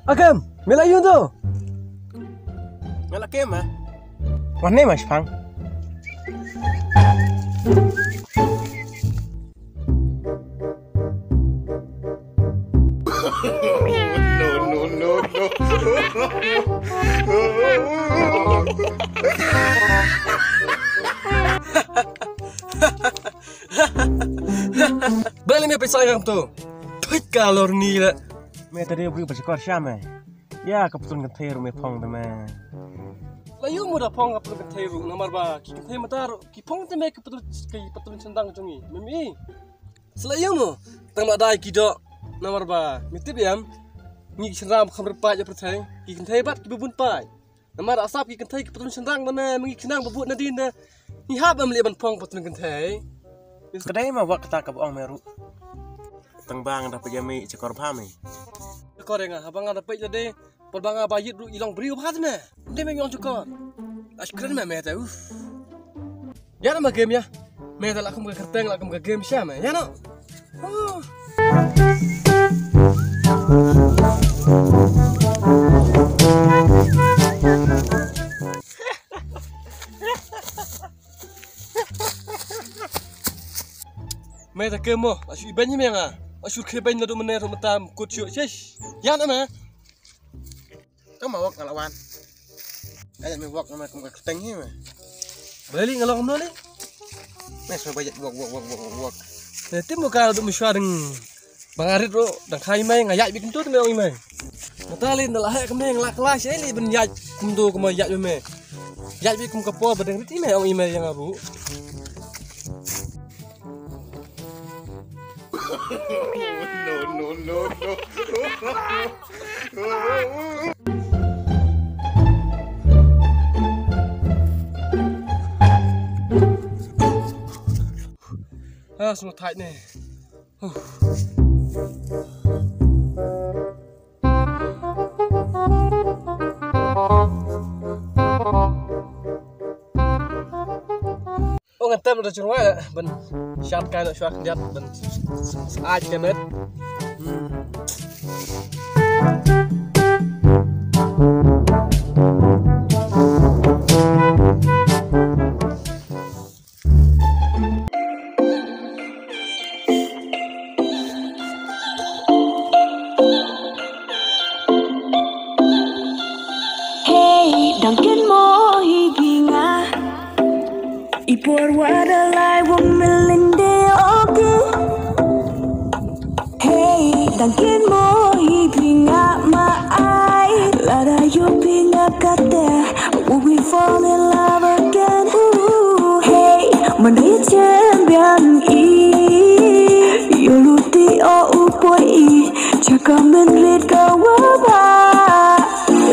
Agam, melak yun tu. Melak kem ah. Mana mas Pang? Balik ni pesai kamu tu. Tuit kalor ni lah. Mẹ tadi beri bersyukur syam ya kebetulan ketir me Pang teman. Layu muda pong kapal keteru namar ba ki ketemu matar ki pong te me kebetulan centang jungi. Mimi. Selayu mu tang madai ki dok namar ba mitip yam. Ni centang kamar pa je percaya ki ketemu bat ki bubun pa. Namar asap ki ketemu kebetulan centang mana mengi centang bubun nadin na. Ni hab am liban pong kebetulan ketemu. Kedai mah wak kata ke bohong meru. Tengbang dah pejami cekor pami. Cekor yang abang ada pej tadi. Perbang bayit ru ilang beri ubat me. Dia memang cekor. Askren me tahu. Ya nama game ya. Me tak lakum ke kerteng lakum ke game siapa me. Ya no. Me tak game mo. Asyik ibannya me nga. Asyik keban nado mener matam kutsyo sih. Ya nama. Kamu wak ngelawan. Kayak me wak nama kamu kerteng ni me. Balik ngalor kamu ni. Me semua banyak wak. Nanti muka untuk mesyuar dengan bangarit ro dan kai mai ngayak bikin tu me ong mai. Matalin dah lah kamu ngelak kelas ini ben yak kuntu kamu yak me. Yak bikin kapo badang riti me ong mai yang abu. No. Semua tight ni. Oh ngantem udah curang ya, ben syarat kain nak syuak lihat ben saat kemet. Đằng kiến mô hi binga Ipor wada lai wong melinde oki Hey đằng kiến mô hi binga ma ai Lada yo binga kate Will we fall in love again Hey Mandai champion i Yoluti o upoi i Chaka men red kawaba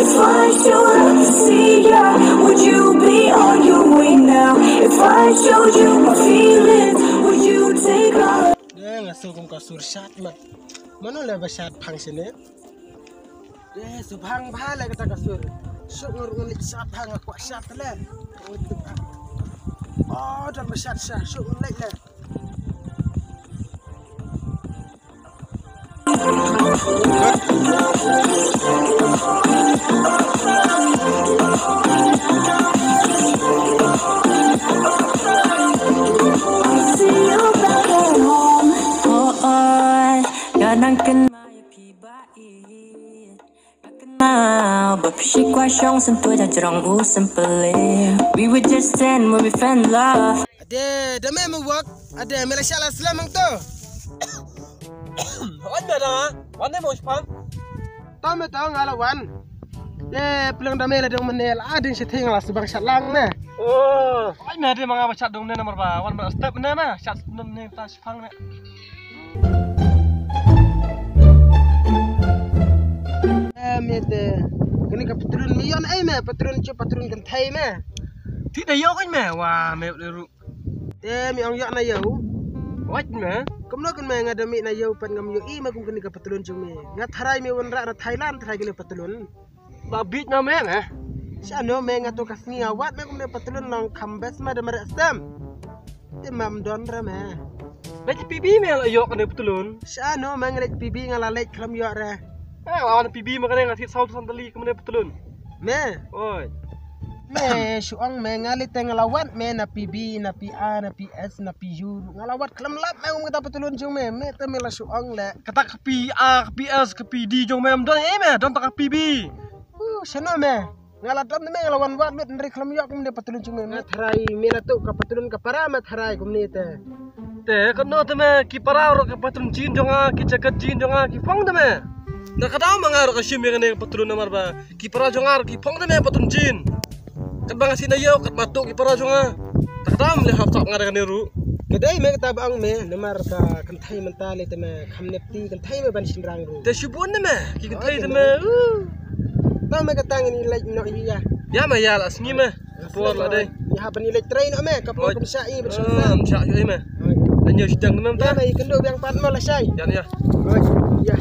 If I showed up to see ya, would you be on your way now? If I showed you my feelings, would you take all? Dia ngasih kum kasur syat mat. Mana le basyat Pang sini? Dia subhang bhala kata kasur. Syuk ngulit syat Pang aku syat le. Oh, dan basyat syat syuk ngulit le. We were just 10 when we fell in love. Ada memang wak. Ada Malaysia lah selamang tu. Wan dah, wan ni mau sepang. Tahu ngalawan. Pelang damai lah dong menel. Ada yang setting lah sebang syatlang meh. Oh, wan ada mangga bacat dong ni nomor ba. Wan ber step ni mah, cat ni tas sepang ni. Mete. Kini ke patrun mion meh. Patrun kan thai meh. Tidak yok kan meh. Wah, meh leru. Mi ong yak na yau. Wat meh. Kamno kan meh ngada mi na yau pan ngam yo I magum kini ke patrun cumi. Ngat harai mi wan ra Thailand harai kini patrun. Babit na meh meh. Siano meh ngato kasni awat meh kumne patrun nong kambes mah damar stem. Imam don ra meh. Baca pipi meh la yok kan betulun. Siano meh ngalek pibi ngalalek klam yo ra. Awan PB makanya ngasih saut santali kemudian petulun. Me Oi. syuang me ngalit ngalawat me na PB na PA na PS na PU ngalawat kelam lap me kita petulun jung me te me la syuang le Kata ke PA, ke PS, ke PD jong mem don me don tak ke PB. Sano me ngalat dam me ngalawan wat met nri kelam yok me petulun jung me tharai me la tu ka petulun ka para me tharai kumni te Te kono te me ki para ro ke patron jin jonga ki jagat jin jonga ki phong te me. Na kada mangar ka shim ngene patron namar ba. Ki para jongar ki phong te me patron jin. Kat bang asina yo kat matuk ki para jonga. Tak tam le hap sak ngar ka niru. kedai me kata bang me namar ka kanthai mentale te me khamnepti kanthai me ban sinrang ru Te shubun te me ki kai te me. na me kata ngini lek no iya Ya ma ya la sngi me. Por la dai. ya bani lek train no me ka por kum sai bersama Am syak yo me. Anyo sidang te me ya ta. me kendo yang pat mo la sai Ya ya. ya